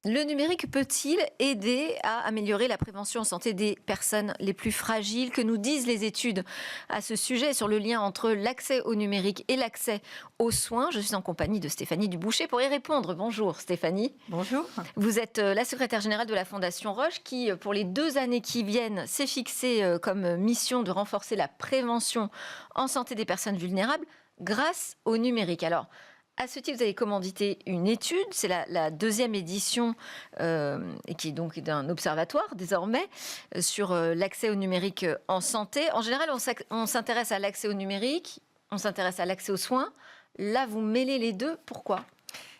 Le numérique peut-il aider à améliorer la prévention en santé des personnes les plus fragiles? Que nous disent les études à ce sujet sur le lien entre l'accès au numérique et l'accès aux soins? Je suis en compagnie de Stéphanie Duboucher pour y répondre. Bonjour Stéphanie. Bonjour. Vous êtes la secrétaire générale de la Fondation Roche qui, pour les 2 années qui viennent, s'est fixée comme mission de renforcer la prévention en santé des personnes vulnérables grâce au numérique. Alors, à ce titre, vous avez commandité une étude, c'est la 2e édition, et qui est donc d'un observatoire désormais, sur l'accès au numérique en santé. En général, on s'intéresse à l'accès au numérique, on s'intéresse à l'accès aux soins. Là, vous mêlez les deux. Pourquoi ?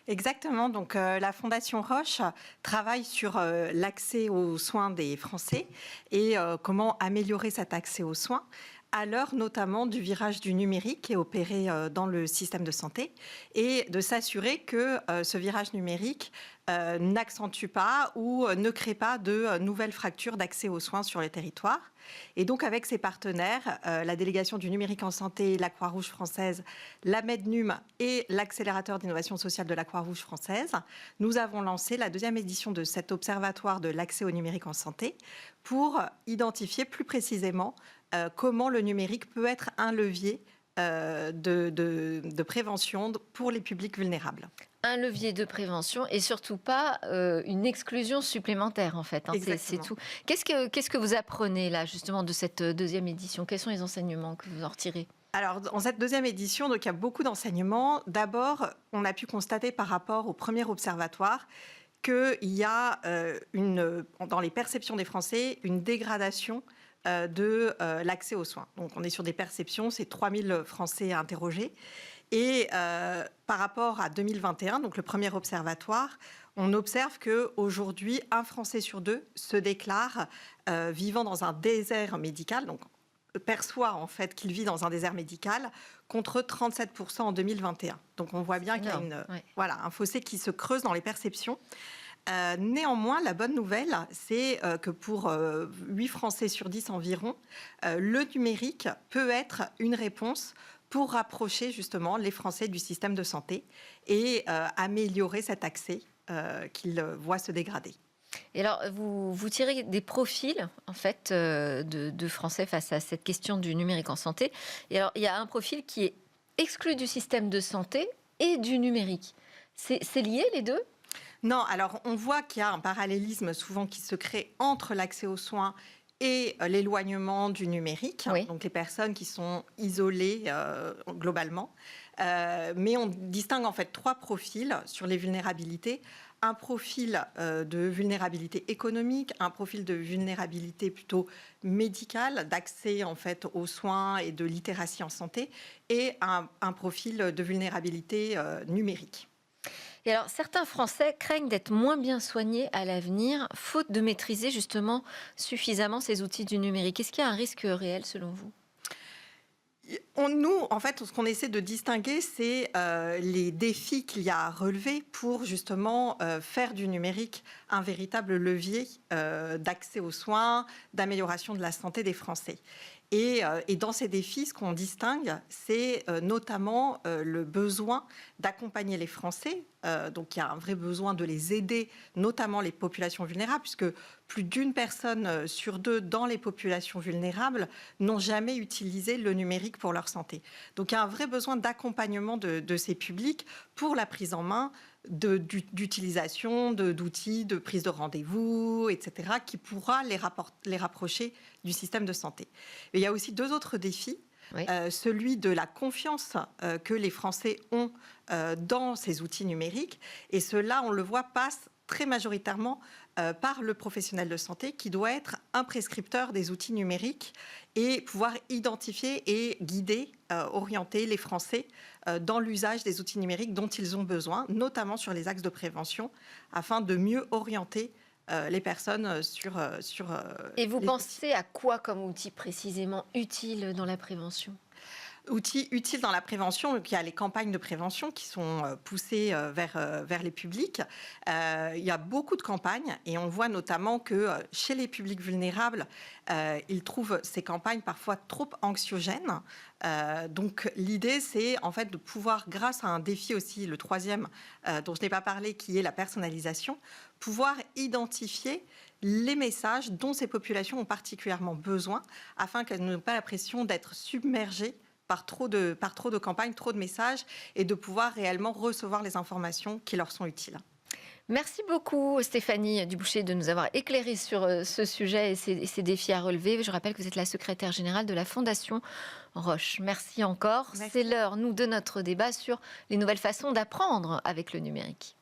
Exactement. Donc, la Fondation Roche travaille sur l'accès aux soins des Français et comment améliorer cet accès aux soins à l'heure notamment du virage du numérique qui est opéré dans le système de santé et de s'assurer que ce virage numérique n'accentue pas ou ne crée pas de nouvelles fractures d'accès aux soins sur les territoires. Et donc avec ses partenaires, la délégation du numérique en santé, la Croix-Rouge française, la Mednum et l'accélérateur d'innovation sociale de la Croix-Rouge française, nous avons lancé la 2e édition de cet observatoire de l'accès au numérique en santé pour identifier plus précisément comment le numérique peut être un levier de prévention pour les publics vulnérables. Un levier de prévention et surtout pas une exclusion supplémentaire en fait. Hein, c'est tout. Qu'est-ce que vous apprenez là justement de cette 2e édition? Quels sont les enseignements que vous en retirez? Alors, dans cette 2e édition, donc, il y a beaucoup d'enseignements. D'abord, on a pu constater par rapport au premier observatoire qu'il y a dans les perceptions des Français une dégradation de l'accès aux soins. Donc on est sur des perceptions, c'est 3000 Français interrogés. Et par rapport à 2021, donc le premier observatoire, on observe qu'aujourd'hui, 1 Français sur 2 se déclare vivant dans un désert médical, donc perçoit en fait qu'il vit dans un désert médical, contre 37% en 2021. Donc on voit bien qu'il y a un fossé qui se creuse dans les perceptions. Néanmoins, la bonne nouvelle, c'est que pour 8 Français sur 10 environ, le numérique peut être une réponse pour rapprocher justement les Français du système de santé et améliorer cet accès qu'ils voient se dégrader. Et alors, vous tirez des profils en fait de Français face à cette question du numérique en santé. Et alors, il y a un profil qui est exclu du système de santé et du numérique. C'est lié les deux ? Non, alors on voit qu'il y a un parallélisme souvent qui se crée entre l'accès aux soins et l'éloignement du numérique, oui. Donc les personnes qui sont isolées globalement. Mais on distingue en fait 3 profils sur les vulnérabilités. Un profil de vulnérabilité économique, un profil de vulnérabilité plutôt médicale, d'accès en fait aux soins et de littératie en santé, et un profil de vulnérabilité numérique. Et alors, certains Français craignent d'être moins bien soignés à l'avenir, faute de maîtriser justement suffisamment ces outils du numérique. Est-ce qu'il y a un risque réel selon vous ? Nous, en fait, ce qu'on essaie de distinguer, c'est les défis qu'il y a à relever pour justement faire du numérique un véritable levier d'accès aux soins, d'amélioration de la santé des Français. Et dans ces défis, ce qu'on distingue, c'est notamment le besoin d'accompagner les Français. Donc il y a un vrai besoin de les aider, notamment les populations vulnérables, puisque plus d'1 personne sur 2 dans les populations vulnérables n'ont jamais utilisé le numérique pour leur santé. Donc il y a un vrai besoin d'accompagnement de ces publics pour la prise en main d'utilisation d'outils, de prise de rendez-vous, etc., qui pourra les rapprocher du système de santé. Mais il y a aussi 2 autres défis. Oui. Celui de la confiance que les Français ont dans ces outils numériques. Et cela, on le voit, passe très majoritairement par le professionnel de santé qui doit être un prescripteur des outils numériques et pouvoir identifier et guider, orienter les Français dans l'usage des outils numériques dont ils ont besoin, notamment sur les axes de prévention, afin de mieux orienter les personnes sur Et vous pensez à quoi comme outil précisément utile dans la prévention ? Outils utiles dans la prévention, donc il y a les campagnes de prévention qui sont poussées vers les publics. Il y a beaucoup de campagnes et on voit notamment que chez les publics vulnérables, ils trouvent ces campagnes parfois trop anxiogènes. Donc l'idée, c'est en fait de pouvoir, grâce à un défi aussi, le troisième dont je n'ai pas parlé, qui est la personnalisation, pouvoir identifier les messages dont ces populations ont particulièrement besoin afin qu'elles n'aient pas l'impression d'être submergées par trop de campagnes, trop de messages et de pouvoir réellement recevoir les informations qui leur sont utiles. Merci beaucoup Stéphanie Duboucher de nous avoir éclairé sur ce sujet et ces défis à relever. Je rappelle que vous êtes la secrétaire générale de la Fondation Roche. Merci encore. Merci. C'est l'heure, nous, de notre débat sur les nouvelles façons d'apprendre avec le numérique.